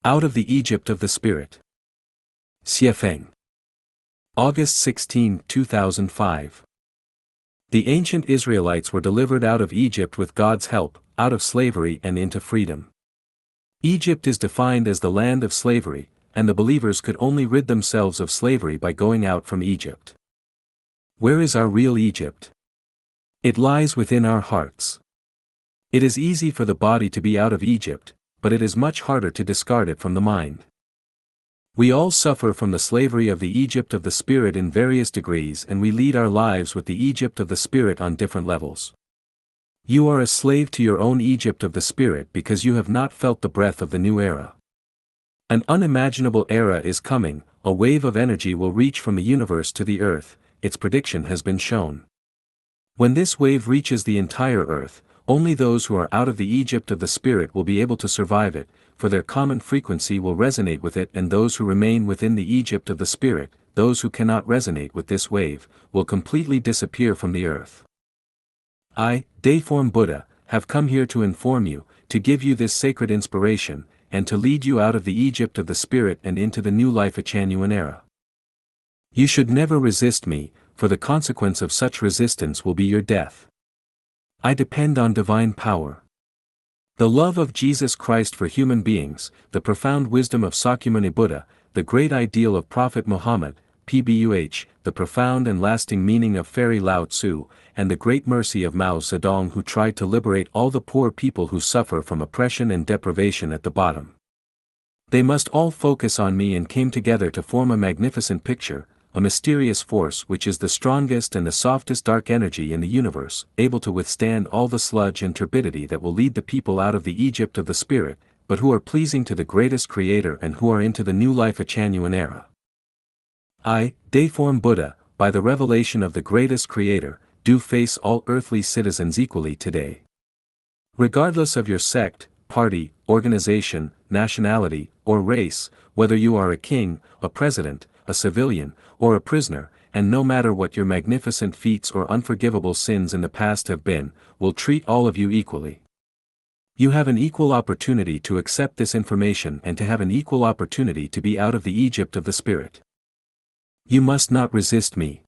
Out of the Egypt of the Spirit. Xiefeng. August 16, 2005. The ancient Israelites were delivered out of Egypt with God's help, out of slavery and into freedom. Egypt is defined as the land of slavery, and the believers could only rid themselves of slavery by going out from Egypt. Where is our real Egypt? It lies within our hearts. It is easy for the body to be out of Egypt, but it is much harder to discard it from the mind. We all suffer from the slavery of the Egypt of the Spirit in various degrees, and we lead our lives with the Egypt of the Spirit on different levels. You are a slave to your own Egypt of the Spirit because you have not felt the breath of the new era. An unimaginable era is coming, a wave of energy will reach from the universe to the earth, its prediction has been shown. When this wave reaches the entire earth, only those who are out of the Egypt of the Spirit will be able to survive it, for their common frequency will resonate with it, and those who remain within the Egypt of the Spirit, those who cannot resonate with this wave, will completely disappear from the earth. I, Dayform Buddha, have come here to inform you, to give you this sacred inspiration, and to lead you out of the Egypt of the Spirit and into the new Lifechanyuan era. You should never resist me, for the consequence of such resistance will be your death. I depend on divine power. The love of Jesus Christ for human beings, the profound wisdom of Sakyamuni Buddha, the great ideal of Prophet Muhammad, PBUH, the profound and lasting meaning of Fairy Lao Tzu, and the great mercy of Mao Zedong, who tried to liberate all the poor people who suffer from oppression and deprivation at the bottom. They must all focus on me and came together to form a magnificent picture, a mysterious force which is the strongest and the softest dark energy in the universe, able to withstand all the sludge and turbidity that will lead the people out of the Egypt of the Spirit, but who are pleasing to the greatest Creator and who are into the new Lifechanyuan era. I, Dayform Buddha, by the revelation of the greatest Creator, do face all earthly citizens equally today. Regardless of your sect, party, organization, nationality, or race, whether you are a king, a president, a civilian, or a prisoner, and no matter what your magnificent feats or unforgivable sins in the past have been, will treat all of you equally. You have an equal opportunity to accept this information and to have an equal opportunity to be out of the Egypt of the Spirit. You must not resist me.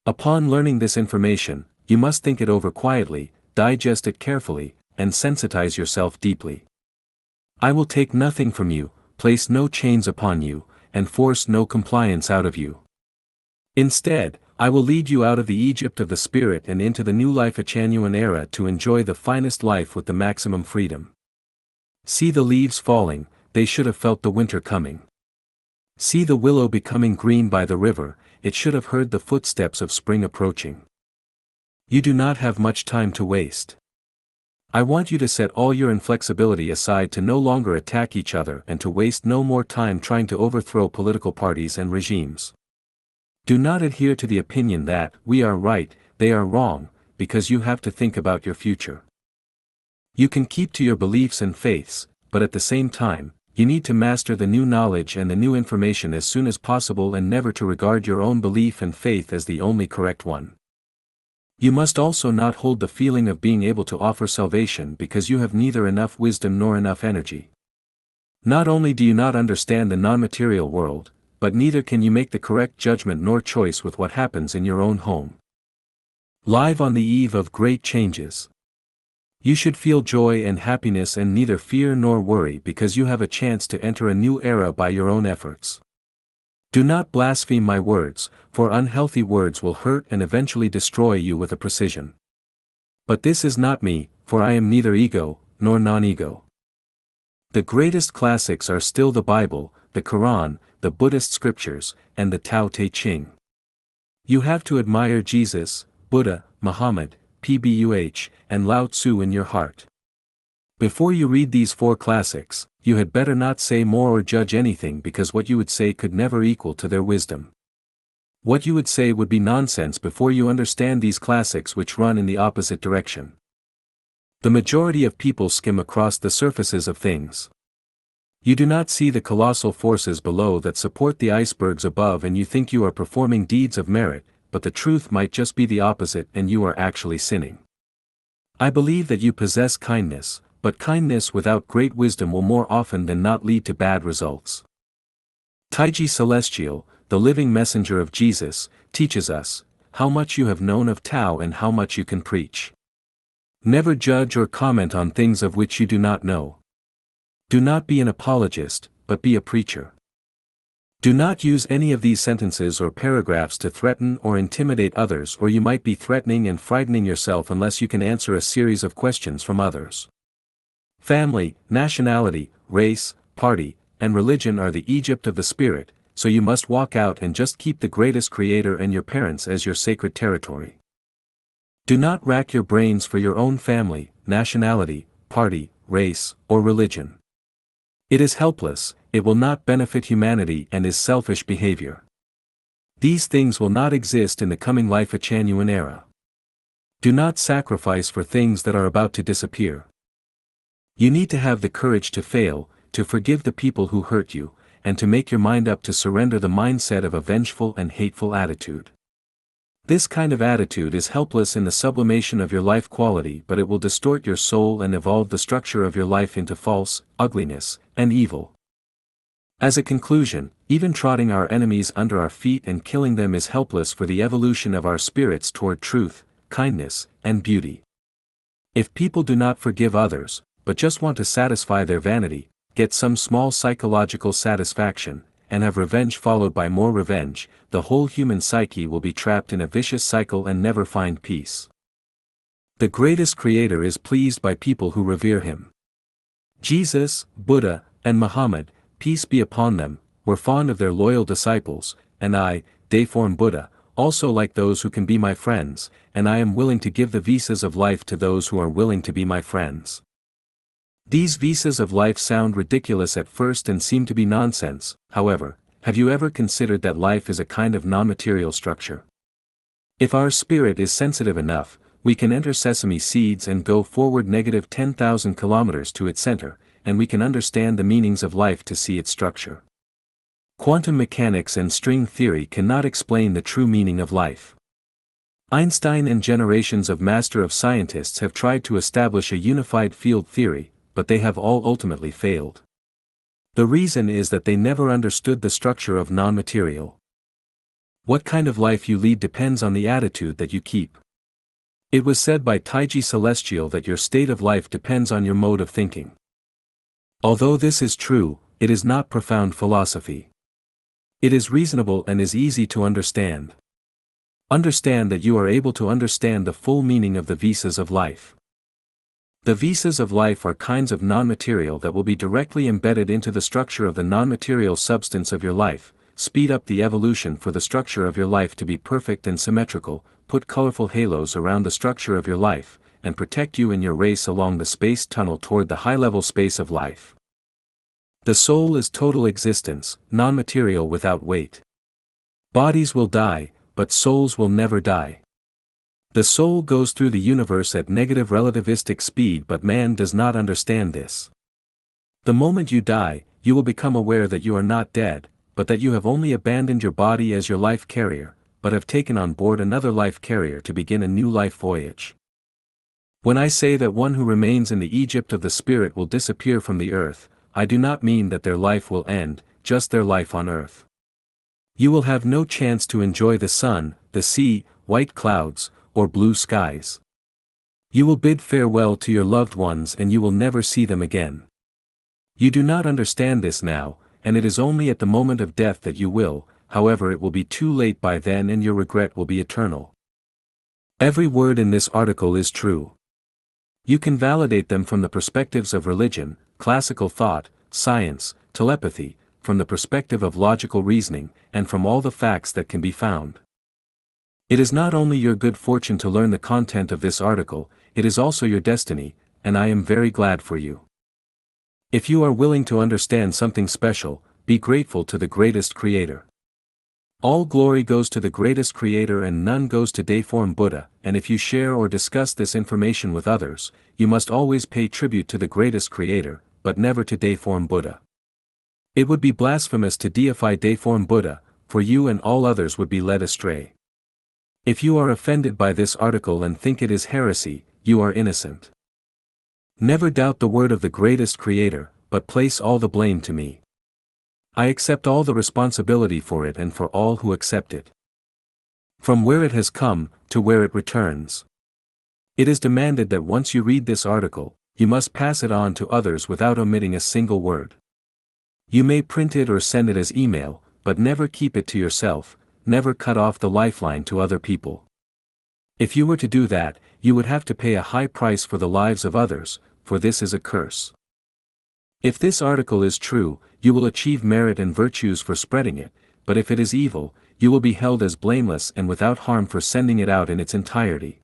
Upon learning this information, you must think it over quietly, digest it carefully, and sensitize yourself deeply. I will take nothing from you, place no chains upon you, and force no compliance out of you. Instead, I will lead you out of the Egypt of the Spirit and into the new Lifechanyuan era to enjoy the finest life with the maximum freedom. See the leaves falling, they should have felt the winter coming. See the willow becoming green by the river, it should have heard the footsteps of spring approaching. You do not have much time to waste. I want you to set all your inflexibility aside to no longer attack each other and to waste no more time trying to overthrow political parties and regimes. Do not adhere to the opinion that we are right, they are wrong, because you have to think about your future. You can keep to your beliefs and faiths, but at the same time, you need to master the new knowledge and the new information as soon as possible and never to regard your own belief and faith as the only correct one. You must also not hold the feeling of being able to offer salvation because you have neither enough wisdom nor enough energy. Not only do you not understand the non-material world, but neither can you make the correct judgment nor choice with what happens in your own home. Live on the eve of great changes. You should feel joy and happiness and neither fear nor worry because you have a chance to enter a new era by your own efforts. Do not blaspheme my words, for unhealthy words will hurt and eventually destroy you with a precision. But this is not me, for I am neither ego, nor non-ego. The greatest classics are still the Bible, the Quran, the Buddhist scriptures, and the Tao Te Ching. You have to admire Jesus, Buddha, Muhammad, PBUH, and Lao Tzu in your heart. Before you read these four classics, you had better not say more or judge anything because what you would say could never equal to their wisdom. What you would say would be nonsense before you understand these classics which run in the opposite direction. The majority of people skim across the surfaces of things. You do not see the colossal forces below that support the icebergs above and you think you are performing deeds of merit, but the truth might just be the opposite and you are actually sinning. I believe that you possess kindness, but kindness without great wisdom will more often than not lead to bad results. Taiji Celestial, the living messenger of Jesus, teaches us, how much you have known of Tao and how much you can preach. Never judge or comment on things of which you do not know. Do not be an apologist, but be a preacher. Do not use any of these sentences or paragraphs to threaten or intimidate others, or you might be threatening and frightening yourself unless you can answer a series of questions from others. Family, nationality, race, party, and religion are the Egypt of the spirit, so you must walk out and just keep the greatest creator and your parents as your sacred territory. Do not rack your brains for your own family, nationality, party, race, or religion. It is helpless, it will not benefit humanity and is selfish behavior. These things will not exist in the coming Lifechanyuan era. Do not sacrifice for things that are about to disappear. You need to have the courage to fail, to forgive the people who hurt you, and to make your mind up to surrender the mindset of a vengeful and hateful attitude. This kind of attitude is helpless in the sublimation of your life quality, but it will distort your soul and evolve the structure of your life into false, ugliness, and evil. As a conclusion, even trotting our enemies under our feet and killing them is helpless for the evolution of our spirits toward truth, kindness, and beauty. If people do not forgive others, but just want to satisfy their vanity, get some small psychological satisfaction, and have revenge followed by more revenge, the whole human psyche will be trapped in a vicious cycle and never find peace. The greatest creator is pleased by people who revere him. Jesus, Buddha, and Muhammad, peace be upon them, were fond of their loyal disciples, and I, deiform Buddha, also like those who can be my friends, and I am willing to give the visas of life to those who are willing to be my friends. These visas of life sound ridiculous at first and seem to be nonsense. However, have you ever considered that life is a kind of non-material structure? If our spirit is sensitive enough, we can enter sesame seeds and go forward negative 10,000 kilometers to its center, and we can understand the meanings of life to see its structure. Quantum mechanics and string theory cannot explain the true meaning of life. Einstein and generations of master of scientists have tried to establish a unified field theory, but they have all ultimately failed. The reason is that they never understood the structure of non-material. What kind of life you lead depends on the attitude that you keep. It was said by Taiji Celestial that your state of life depends on your mode of thinking. Although this is true, it is not profound philosophy. It is reasonable and is easy to understand. Understand that you are able to understand the full meaning of the visas of life. The visas of life are kinds of non-material that will be directly embedded into the structure of the non-material substance of your life, speed up the evolution for the structure of your life to be perfect and symmetrical, put colorful halos around the structure of your life, and protect you in your race along the space tunnel toward the high-level space of life. The soul is total existence, non-material without weight. Bodies will die, but souls will never die. The soul goes through the universe at negative relativistic speed, but man does not understand this. The moment you die, you will become aware that you are not dead, but that you have only abandoned your body as your life carrier, but have taken on board another life carrier to begin a new life voyage. When I say that one who remains in the Egypt of the spirit will disappear from the earth, I do not mean that their life will end, just their life on earth. You will have no chance to enjoy the sun, the sea, white clouds, or blue skies. You will bid farewell to your loved ones and you will never see them again. You do not understand this now, and it is only at the moment of death that you will, however it will be too late by then and your regret will be eternal. Every word in this article is true. You can validate them from the perspectives of religion, classical thought, science, telepathy, from the perspective of logical reasoning, and from all the facts that can be found. It is not only your good fortune to learn the content of this article, it is also your destiny, and I am very glad for you. If you are willing to understand something special, be grateful to the greatest creator. All glory goes to the greatest creator and none goes to deiform Buddha, and if you share or discuss this information with others, you must always pay tribute to the greatest creator, but never to deiform Buddha. It would be blasphemous to deify deiform Buddha, for you and all others would be led astray. If you are offended by this article and think it is heresy, you are innocent. Never doubt the word of the greatest Creator, but place all the blame to me. I accept all the responsibility for it and for all who accept it. From where it has come, to where it returns. It is demanded that once you read this article, you must pass it on to others without omitting a single word. You may print it or send it as email, but never keep it to yourself, never cut off the lifeline to other people. If you were to do that, you would have to pay a high price for the lives of others, for this is a curse. If this article is true, you will achieve merit and virtues for spreading it, but if it is evil, you will be held as blameless and without harm for sending it out in its entirety.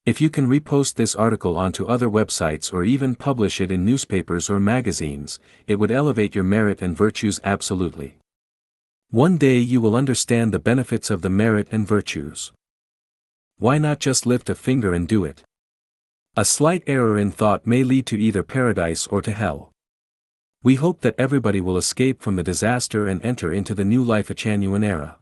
If you can repost this article onto other websites or even publish it in newspapers or magazines, it would elevate your merit and virtues absolutely. One day you will understand the benefits of the merit and virtues. Why not just lift a finger and do it? A slight error in thought may lead to either paradise or to hell. We hope that everybody will escape from the disaster and enter into the new Lifechanyuan era.